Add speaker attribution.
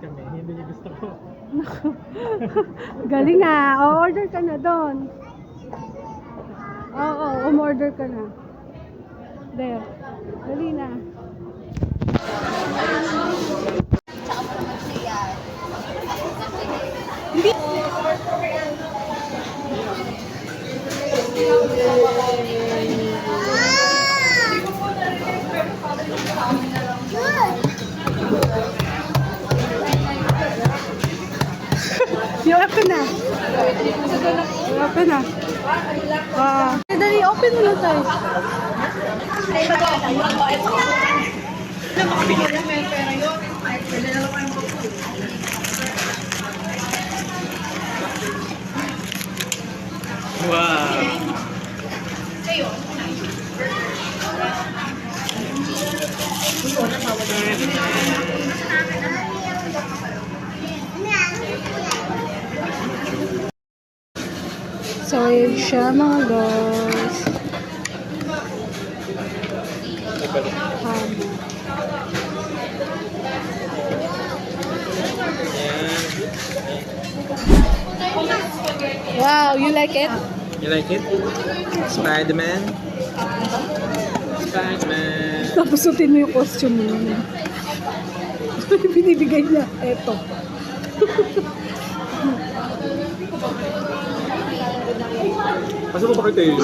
Speaker 1: kami. Hindi niya gusto ko.
Speaker 2: Galing ah. O-order ka na doon. Oo, umorder ka na. There. Dali na. Yung open na. Yung open na. Dali, open mo na tayo.
Speaker 1: Wow!
Speaker 2: So, yun siya mga guys. Wow, you like it?
Speaker 1: You like it? Spider-Man? Spider-Man!
Speaker 2: Tapos sutin mo yung costume mo. Binibigay niya. Eto.
Speaker 1: Pasok mo ba kayo?